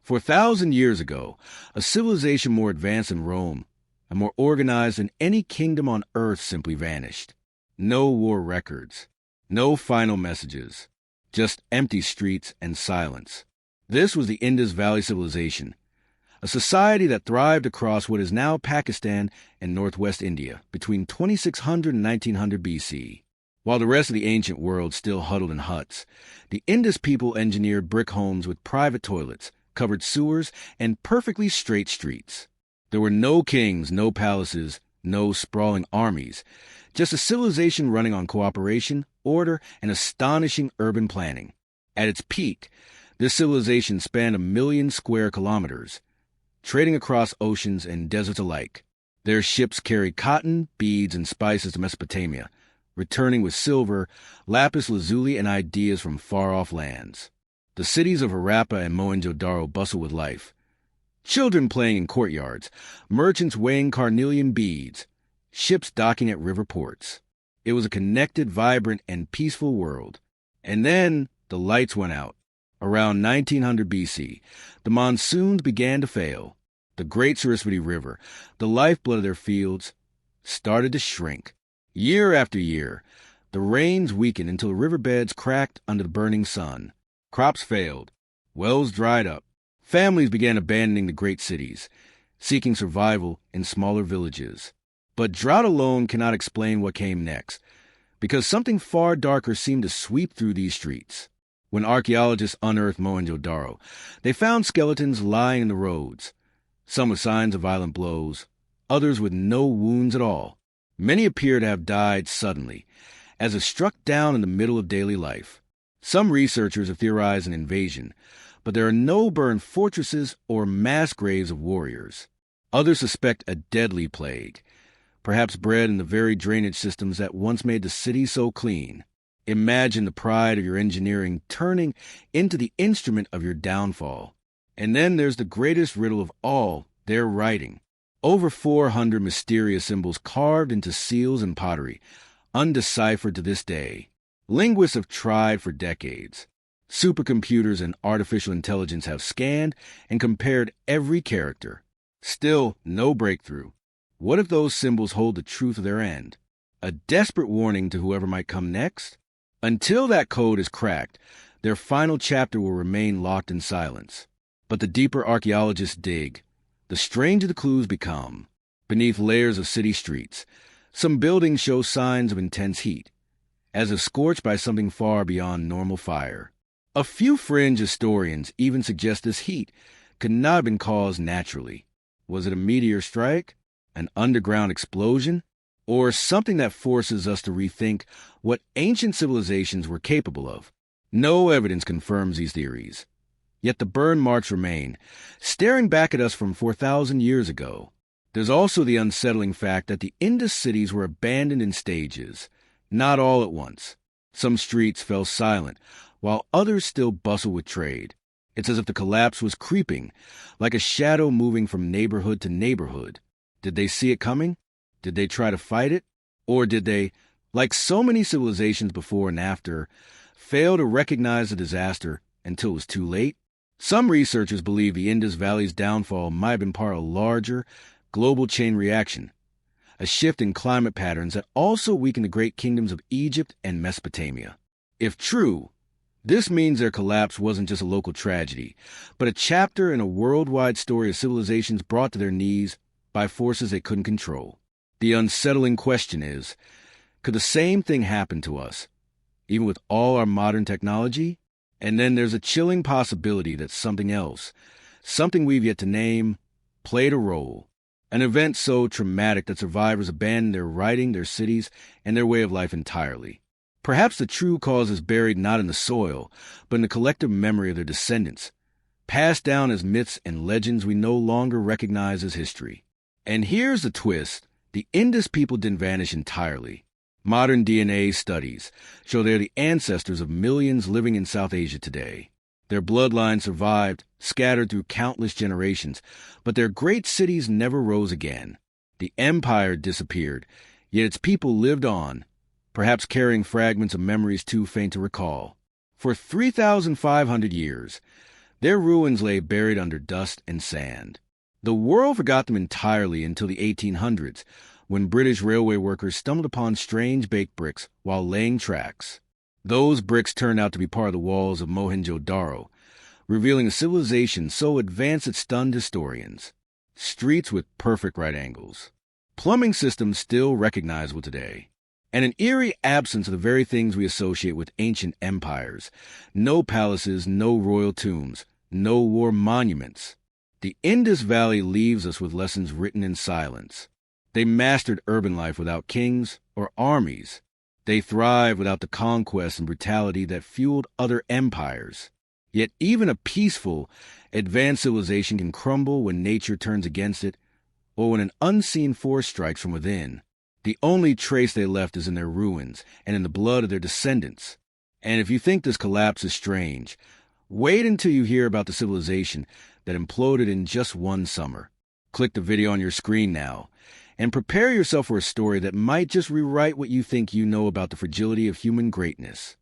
4,000 years ago, a civilization more advanced than Rome and more organized than any kingdom on earth simply vanished. No war records, no final messages, just empty streets and silence. This was the Indus Valley Civilization, a society that thrived across what is now Pakistan and northwest India between 2600 and 1900 BC. While the rest of the ancient world still huddled in huts, the Indus people engineered brick homes with private toilets, covered sewers, and perfectly straight streets. There were no kings, no palaces, no sprawling armies, just a civilization running on cooperation, order, and astonishing urban planning. At its peak, this civilization spanned 1 million square kilometers, trading across oceans and deserts alike. Their ships carried cotton, beads, and spices to Mesopotamia, returning with silver, lapis lazuli, and ideas from far-off lands. The cities of Harappa and Mohenjo-Daro bustled with life. Children playing in courtyards, merchants weighing carnelian beads, ships docking at river ports. It was a connected, vibrant, and peaceful world. And then the lights went out. Around 1900 BC, the monsoons began to fail. The Great Saraswati River, the lifeblood of their fields, started to shrink. Year after year, the rains weakened until the riverbeds cracked under the burning sun. Crops failed. Wells dried up. Families began abandoning the great cities, seeking survival in smaller villages. But drought alone cannot explain what came next, because something far darker seemed to sweep through these streets. When archaeologists unearthed Mohenjo-Daro, they found skeletons lying in the roads, some with signs of violent blows, others with no wounds at all. Many appear to have died suddenly, as if struck down in the middle of daily life. Some researchers have theorized an invasion, but there are no burned fortresses or mass graves of warriors. Others suspect a deadly plague, perhaps bred in the very drainage systems that once made the city so clean. Imagine the pride of your engineering turning into the instrument of your downfall. And then there's the greatest riddle of all, their writing. Over 400 mysterious symbols carved into seals and pottery, undeciphered to this day. Linguists have tried for decades. Supercomputers and artificial intelligence have scanned and compared every character. Still, no breakthrough. What if those symbols hold the truth of their end? A desperate warning to whoever might come next? Until that code is cracked, their final chapter will remain locked in silence. But the deeper archaeologists dig, the stranger the clues become. Beneath layers of city streets, some buildings show signs of intense heat, as if scorched by something far beyond normal fire. A few fringe historians even suggest this heat could not have been caused naturally. Was it a meteor strike, an underground explosion, or something that forces us to rethink what ancient civilizations were capable of? No evidence confirms these theories. Yet the burn marks remain, staring back at us from 4,000 years ago. There's also the unsettling fact that the Indus cities were abandoned in stages, not all at once. Some streets fell silent, while others still bustled with trade. It's as if the collapse was creeping, like a shadow moving from neighborhood to neighborhood. Did they see it coming? Did they try to fight it? Or did they, like so many civilizations before and after, fail to recognize the disaster until it was too late? Some researchers believe the Indus Valley's downfall might have been part of a larger, global chain reaction, a shift in climate patterns that also weakened the great kingdoms of Egypt and Mesopotamia. If true, this means their collapse wasn't just a local tragedy, but a chapter in a worldwide story of civilizations brought to their knees by forces they couldn't control. The unsettling question is, could the same thing happen to us, even with all our modern technology? And then there's a chilling possibility that something else, something we've yet to name, played a role. An event so traumatic that survivors abandoned their writing, their cities, and their way of life entirely. Perhaps the true cause is buried not in the soil, but in the collective memory of their descendants, passed down as myths and legends we no longer recognize as history. And here's the twist. The Indus people didn't vanish entirely. Modern DNA studies show they're the ancestors of millions living in South Asia today. Their bloodline survived, scattered through countless generations, but their great cities never rose again. The empire disappeared, yet its people lived on, perhaps carrying fragments of memories too faint to recall. For 3,500 years, Their ruins lay buried under dust and sand. The world forgot them entirely until the 1800s, when British railway workers stumbled upon strange baked bricks while laying tracks. Those bricks turned out to be part of the walls of Mohenjo-Daro, revealing a civilization so advanced it stunned historians. Streets with perfect right angles. Plumbing systems still recognizable today. And an eerie absence of the very things we associate with ancient empires. No palaces, no royal tombs, no war monuments. The Indus Valley leaves us with lessons written in silence. They mastered urban life without kings or armies. They thrived without the conquest and brutality that fueled other empires. Yet even a peaceful, advanced civilization can crumble when nature turns against it, or when an unseen force strikes from within. The only trace they left is in their ruins and in the blood of their descendants. And if you think this collapse is strange, wait until you hear about the civilization that imploded in just one summer. Click the video on your screen now, and prepare yourself for a story that might just rewrite what you think you know about the fragility of human greatness.